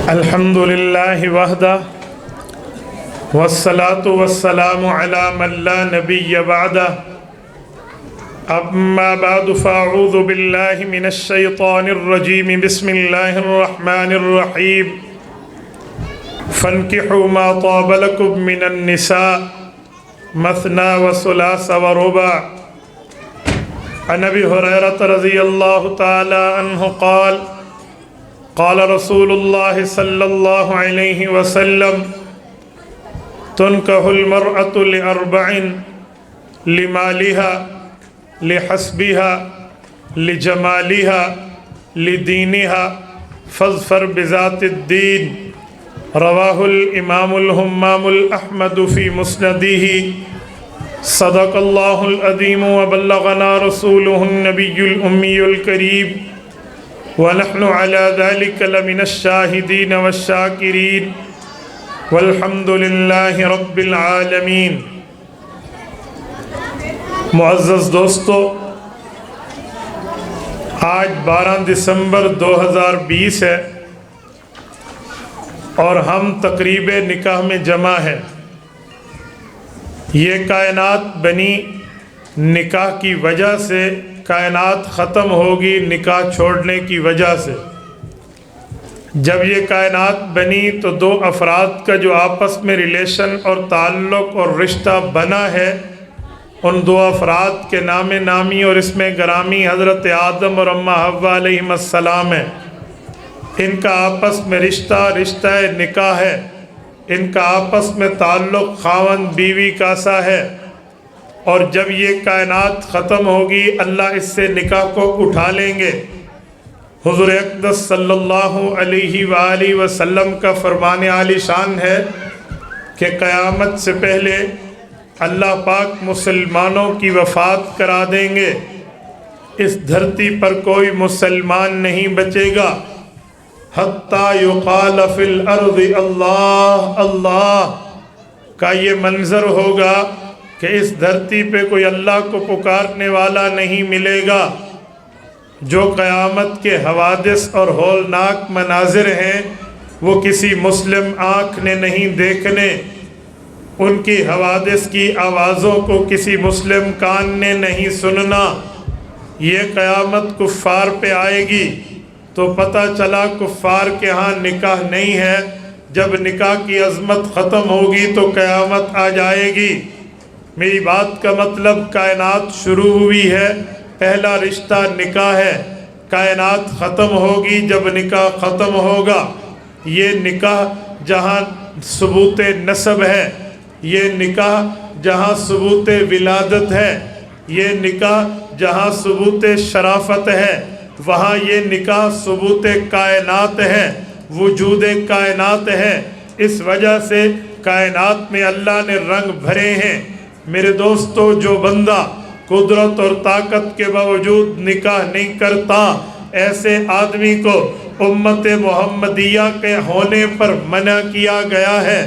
الحمد للہ وحدہ والصلاة والسلام علی من لا نبی بعدہ اما بعد فاعوذ باللہ من الشیطان الرجیم بسم اللہ الرحمن الرحیم فانکحوا ما طاب لکم من النساء مثنى وثلاث ورباع عن ابی ہریرہ رضی اللہ تعالی عنہ قال قال رسول الله صلى الله عليه وسلم تنكح المرأة لأربع لمالها لحسبها لجمالها لدينها فاظفر بذات الدين رواه الإمام الهمام الأحمد في مسنده صدق الله العظيم وبلغنا رسوله النبي الأمي الكريم ونحن على ذلك لمن الشاهدين والشاكرين والحمد لله رب العالمين۔ معزز دوستو، آج 12 دسمبر 2020 ہے اور ہم تقریب نکاح میں جمع ہیں۔ یہ کائنات بنی نکاح کی وجہ سے، کائنات ختم ہوگی نکاح چھوڑنے کی وجہ سے۔ جب یہ کائنات بنی تو دو افراد کا جو آپس میں ریلیشن اور تعلق اور رشتہ بنا ہے، ان دو افراد کے نام نامی اور اس میں گرامی حضرت آدم اور اماں حوا علیہم السلام ہے۔ ان کا آپس میں رشتہ نکاح ہے، ان کا آپس میں تعلق خاوند بیوی کا سا ہے، اور جب یہ کائنات ختم ہوگی اللہ اس سے نکاح کو اٹھا لیں گے۔ حضور اقدس صلی اللہ علیہ وآلہ وسلم کا فرمان عالی شان ہے کہ قیامت سے پہلے اللہ پاک مسلمانوں کی وفات کرا دیں گے، اس دھرتی پر کوئی مسلمان نہیں بچے گا، حتیٰ یقال فی الارض اللہ اللہ کا یہ منظر ہوگا کہ اس دھرتی پہ کوئی اللہ کو پکارنے والا نہیں ملے گا۔ جو قیامت کے حوادث اور ہولناک مناظر ہیں وہ کسی مسلم آنکھ نے نہیں دیکھنے، ان کی حوادث کی آوازوں کو کسی مسلم کان نے نہیں سننا۔ یہ قیامت کفار پہ آئے گی تو پتہ چلا کفار کے ہاں نکاح نہیں ہے۔ جب نکاح کی عظمت ختم ہوگی تو قیامت آ جائے گی۔ میری بات کا مطلب کائنات شروع ہوئی ہے، پہلا رشتہ نکاح ہے، کائنات ختم ہوگی جب نکاح ختم ہوگا۔ یہ نکاح جہاں ثبوت نسب ہے، یہ نکاح جہاں ثبوت ولادت ہے، یہ نکاح جہاں ثبوت شرافت ہے، وہاں یہ نکاح ثبوت کائنات ہے، وجود کائنات ہے۔ اس وجہ سے کائنات میں اللہ نے رنگ بھرے ہیں۔ میرے دوستو، جو بندہ قدرت اور طاقت کے باوجود نکاح نہیں کرتا، ایسے آدمی کو امت محمدیہ کے ہونے پر منع کیا گیا ہے۔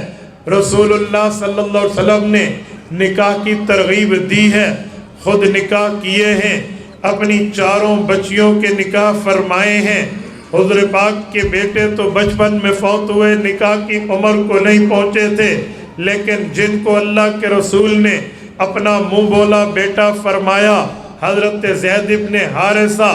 رسول اللہ صلی اللہ علیہ وسلم نے نکاح کی ترغیب دی ہے، خود نکاح کیے ہیں، اپنی چاروں بچیوں کے نکاح فرمائے ہیں۔ حضور پاک کے بیٹے تو بچپن میں فوت ہوئے، نکاح کی عمر کو نہیں پہنچے تھے، لیکن جن کو اللہ کے رسول نے اپنا منہ بولا بیٹا فرمایا، حضرت زید ابن حارثہ،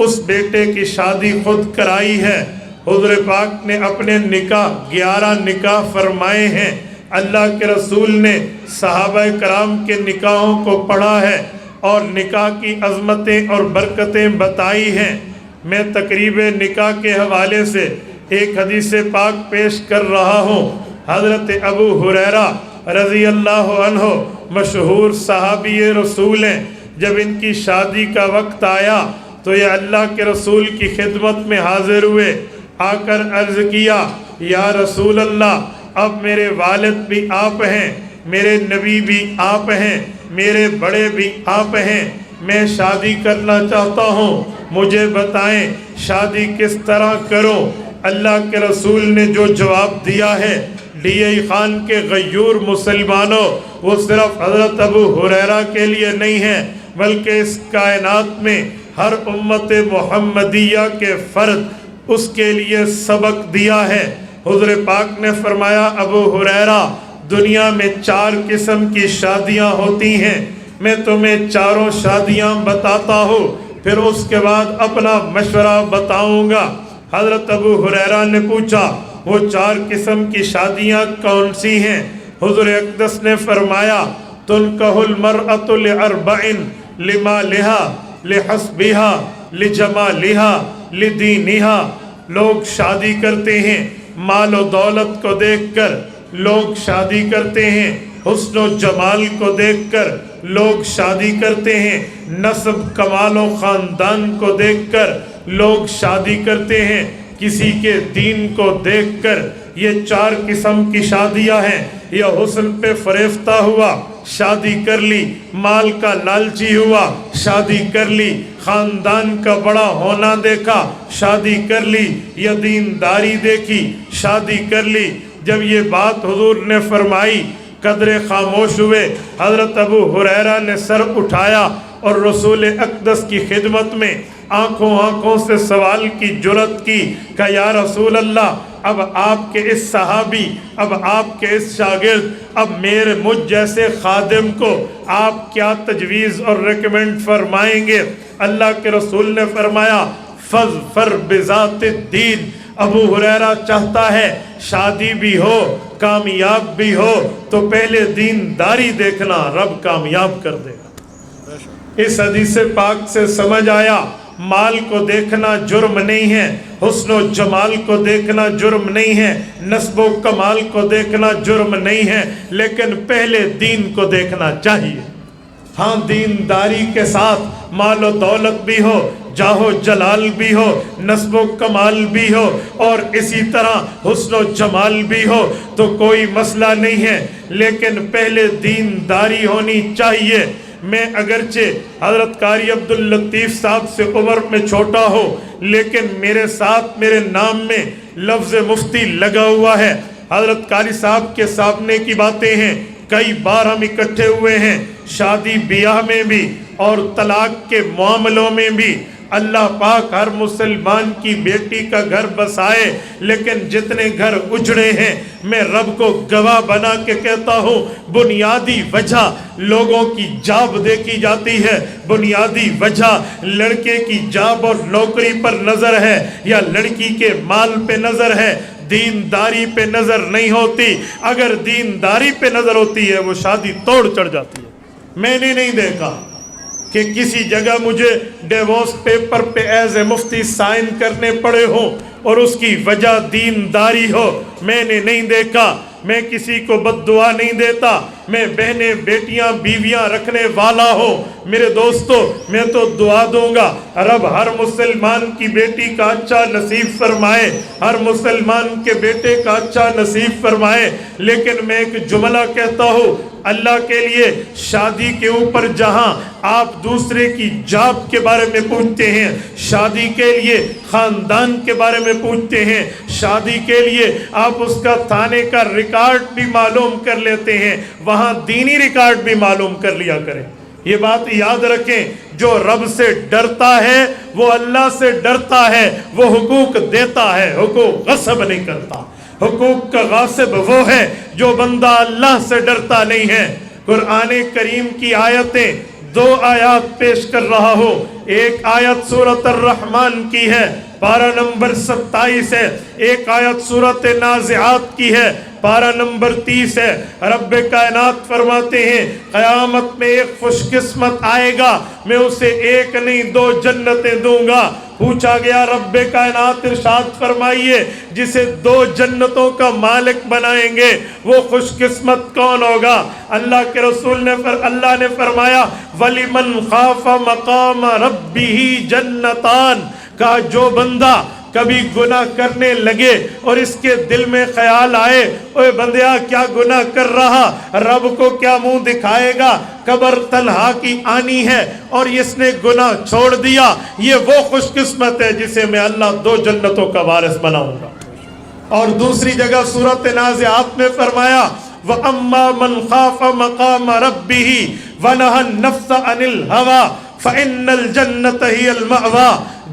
اس بیٹے کی شادی خود کرائی ہے۔ حضور پاک نے اپنے نکاح 11 نکاح فرمائے ہیں۔ اللہ کے رسول نے صحابہ کرام کے نکاحوں کو پڑھا ہے اور نکاح کی عظمتیں اور برکتیں بتائی ہیں۔ میں تقریب نکاح کے حوالے سے ایک حدیث پاک پیش کر رہا ہوں۔ حضرت ابو ہریرہ رضی اللہ عنہ مشہور صحابی رسول ہیں۔ جب ان کی شادی کا وقت آیا تو یہ اللہ کے رسول کی خدمت میں حاضر ہوئے، آ کر عرض کیا، یا رسول اللہ، اب میرے والد بھی آپ ہیں، میرے نبی بھی آپ ہیں، میرے بڑے بھی آپ ہیں، میں شادی کرنا چاہتا ہوں، مجھے بتائیں شادی کس طرح کروں۔ اللہ کے رسول نے جو جواب دیا ہے، خان کے غیور مسلمانوں، وہ صرف حضرت ابو ہریرہ کے لیے نہیں ہے، بلکہ اس کائنات میں ہر امت محمدیہ کے فرد اس کے لیے سبق دیا ہے۔ حضور پاک نے فرمایا ابو ہریرہ دنیا میں 4 قسم کی شادیاں ہوتی ہیں، میں تمہیں چاروں شادیاں بتاتا ہوں، پھر اس کے بعد اپنا مشورہ بتاؤں گا۔ حضرت ابو ہریرہ نے پوچھا وہ 4 قسم کی شادیاں کون سی ہیں؟ حضور اقدس نے فرمایا تنکح المرأۃ لأربع لمالها لحسبها لجمالها لدینها، لوگ شادی کرتے ہیں مال و دولت کو دیکھ کر، لوگ شادی کرتے ہیں حسن و جمال کو دیکھ کر، لوگ شادی کرتے ہیں نسب کمال و خاندان کو دیکھ کر، لوگ شادی کرتے ہیں کسی کے دین کو دیکھ کر۔ یہ 4 قسم کی شادیاں ہیں۔ یہ حسن پہ فریفتہ ہوا، شادی کر لی، مال کا لالچی ہوا، شادی کر لی، خاندان کا بڑا ہونا دیکھا، شادی کر لی، یا دینداری دیکھی، شادی کر لی۔ جب یہ بات حضور نے فرمائی قدرے خاموش ہوئے۔ حضرت ابو ہریرہ نے سر اٹھایا اور رسول اقدس کی خدمت میں آنکھوں سے سوال کی جرأت کی کہ یا رسول اللہ، اب آپ کے اس صحابی، اب آپ کے اس شاگرد، اب مجھ جیسے خادم کو آپ کیا تجویز اور ریکمنڈ فرمائیں گے؟ اللہ کے رسول نے فرمایا فَاظْفَرْ بِذَاتِ الدِّينِ۔ ابو ہریرہ چاہتا ہے شادی بھی ہو، کامیاب بھی ہو، تو پہلے دینداری دیکھنا، رب کامیاب کر دے گا۔ اس حدیث پاک سے سمجھ آیا مال کو دیکھنا جرم نہیں ہے، حسن و جمال کو دیکھنا جرم نہیں ہے، نسب و کمال کو دیکھنا جرم نہیں ہے، لیکن پہلے دین کو دیکھنا چاہیے۔ ہاں دینداری کے ساتھ مال و دولت بھی ہو، جاہ و جلال بھی ہو، نسب و کمال بھی ہو، اور اسی طرح حسن و جمال بھی ہو تو کوئی مسئلہ نہیں ہے، لیکن پہلے دینداری ہونی چاہیے۔ میں اگرچہ حضرت قاری عبداللطیف صاحب سے عمر میں چھوٹا ہو، لیکن میرے ساتھ میرے نام میں لفظ مفتی لگا ہوا ہے۔ حضرت قاری صاحب کے سامنے کی باتیں ہیں، کئی بار ہم اکٹھے ہوئے ہیں، شادی بیاہ میں بھی اور طلاق کے معاملوں میں بھی۔ اللہ پاک ہر مسلمان کی بیٹی کا گھر بسائے، لیکن جتنے گھر اجڑے ہیں میں رب کو گواہ بنا کے کہتا ہوں بنیادی وجہ لوگوں کی جاب دیکھی جاتی ہے، بنیادی وجہ لڑکے کی جاب اور نوکری پر نظر ہے یا لڑکی کے مال پہ نظر ہے، دینداری پہ نظر نہیں ہوتی۔ اگر دینداری پہ نظر ہوتی ہے وہ شادی توڑ چڑھ جاتی ہے۔ میں نے نہیں دیکھا کہ کسی جگہ مجھے ڈیورس پیپر پہ ایز اے مفتی سائن کرنے پڑے ہوں اور اس کی وجہ دینداری ہو، میں نے نہیں دیکھا۔ میں کسی کو بد دعا نہیں دیتا، میں بہنیں بیٹیاں بیویاں رکھنے والا ہوں۔ میرے دوستو میں تو دعا دوں گا رب ہر مسلمان کی بیٹی کا اچھا نصیب فرمائے، ہر مسلمان کے بیٹے کا اچھا نصیب فرمائے، لیکن میں ایک جملہ کہتا ہوں اللہ کے لیے، شادی کے اوپر جہاں آپ دوسرے کی جاب کے بارے میں پوچھتے ہیں، شادی کے لیے خاندان کے بارے میں پوچھتے ہیں، شادی کے لیے آپ اس کا تھانے کا ریکارڈ بھی معلوم کر لیتے ہیں، وہاں دینی ریکارڈ بھی معلوم کر لیا کریں۔ یہ بات یاد رکھیں، جو رب سے ڈرتا ہے وہ اللہ سے ڈرتا ہے، وہ حقوق دیتا ہے، حقوق غصب نہیں کرتا۔ حقوق کا غاصب وہ ہے جو بندہ اللہ سے ڈرتا نہیں ہے۔ قرآن کریم کی آیتیں 2 آیات پیش کر رہا ہوں۔ ایک آیت سورۃ الرحمن کی ہے، پارہ نمبر 27 ہے، ایک آیت سورۃ نازعات کی ہے، پارہ نمبر 30 ہے۔ رب کائنات فرماتے ہیں قیامت میں ایک خوش قسمت آئے گا، میں اسے 1 نہیں 2 جنتیں دوں گا۔ پوچھا گیا رب کائنات ارشاد فرمائیے جسے 2 جنتوں کا مالک بنائیں گے وہ خوش قسمت کون ہوگا؟ اللہ کے رسول نے اللہ نے فرمایا وَلِمَنْ خَافَ مَقَامَ رَبِّهِ جَنَّتَانِ، کہا جو بندہ کبھی گناہ کرنے لگے اور اس کے دل میں خیال آئے اوے بندیا کیا گناہ کر رہا، رب کو کیا منہ دکھائے گا، قبر تنہا کی آنی ہے اور اس نے گناہ چھوڑ دیا، یہ وہ خوش قسمت ہے جسے میں اللہ 2 جنتوں کا وارث بناؤں گا۔ اور دوسری جگہ سورۃ نازعات میں فرمایا وَأَمَّا مَنْ خَافَ مَقَامَ رَبِّهِ وَنَهَى النَّفْسَ عَنِ الْهَوَىٰ فَإِنَّ الْجَنَّةَ هِيَ الْمَأْوَىٰ،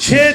6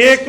1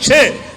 6।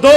2,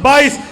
22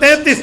33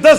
10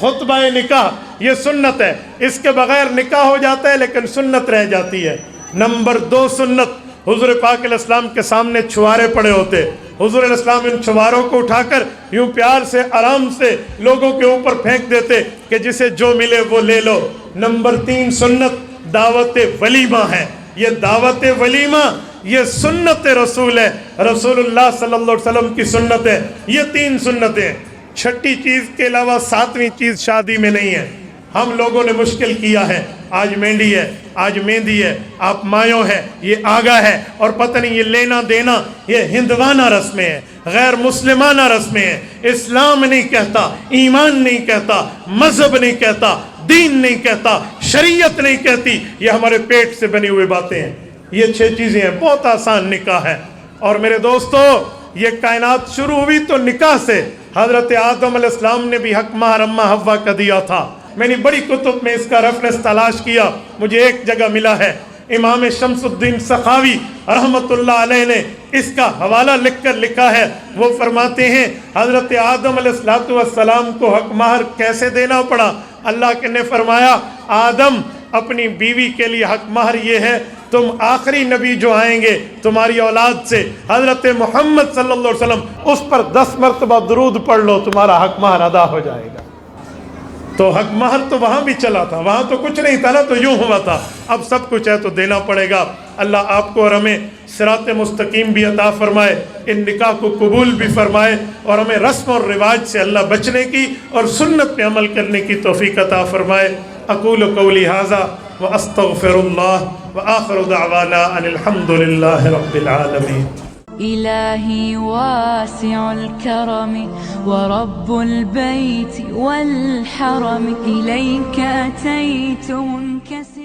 خطبہ نکاح یہ سنت ہے، اس کے بغیر نکاح ہو جاتا ہے لیکن سنت رہ جاتی ہے۔ نمبر 2 سنت، حضور پاک علیہ السلام کے سامنے چھوارے پڑے ہوتے، حضور علیہ السلام ان چھواروں کو اٹھا کر یوں پیار سے آرام سے لوگوں کے اوپر پھینک دیتے کہ جسے جو ملے وہ لے لو۔ نمبر 3 سنت دعوت ولیمہ ہے، یہ دعوت ولیمہ یہ سنت رسول ہے، رسول اللہ صلی اللہ علیہ وسلم کی سنت ہے۔ یہ 3 سنتیں، چھٹی چیز کے علاوہ 7ویں چیز شادی میں نہیں ہے۔ ہم لوگوں نے مشکل کیا ہے، آج مہندی ہے، آج مہندی ہے، آپ مایوں ہے، یہ آگا ہے، اور پتہ نہیں یہ لینا دینا، یہ ہندوانہ رسمیں ہیں، غیر مسلمانہ رسمیں ہیں۔ اسلام نہیں کہتا، ایمان نہیں کہتا، مذہب نہیں کہتا، دین نہیں کہتا، شریعت نہیں کہتی، یہ ہمارے پیٹ سے بنی ہوئی باتیں ہیں۔ یہ 6 چیزیں ہیں، بہت آسان نکاح ہے۔ اور میرے دوستو، یہ کائنات شروع ہوئی تو نکاح سے۔ حضرت آدم علیہ السلام نے بھی حق مہر اماں حوا کا دیا تھا۔ میں نے بڑی کتب میں اس کا ریفرنس تلاش کیا، مجھے ایک جگہ ملا ہے، امام شمس الدین سخاوی رحمت اللہ علیہ نے اس کا حوالہ لکھ کر لکھا ہے۔ وہ فرماتے ہیں حضرت آدم علیہ السلام کو حق مہر کیسے دینا پڑا؟ اللہ نے فرمایا آدم اپنی بیوی کے لیے حق مہر یہ ہے، تم آخری نبی جو آئیں گے تمہاری اولاد سے، حضرت محمد صلی اللہ علیہ وسلم، اس پر 10 مرتبہ درود پڑھ لو، تمہارا حق مہر ادا ہو جائے گا۔ تو حق مہر تو وہاں بھی چلا تھا، وہاں تو کچھ نہیں تھا نا، تو یوں ہوا تھا، اب سب کچھ ہے تو دینا پڑے گا۔ اللہ آپ کو اور ہمیں صراط مستقیم بھی عطا فرمائے، ان نکاح کو قبول بھی فرمائے، اور ہمیں رسم اور رواج سے اللہ بچنے کی اور سنت پہ عمل کرنے کی توفیق عطا فرمائے۔ اقول قولی ھذا واستغفر اللہ وآخر دعوانا ان الحمد للہ رب العالمین۔ إلهي واسع الكرم ورب البيت والحرم إليك أتيت منكسرا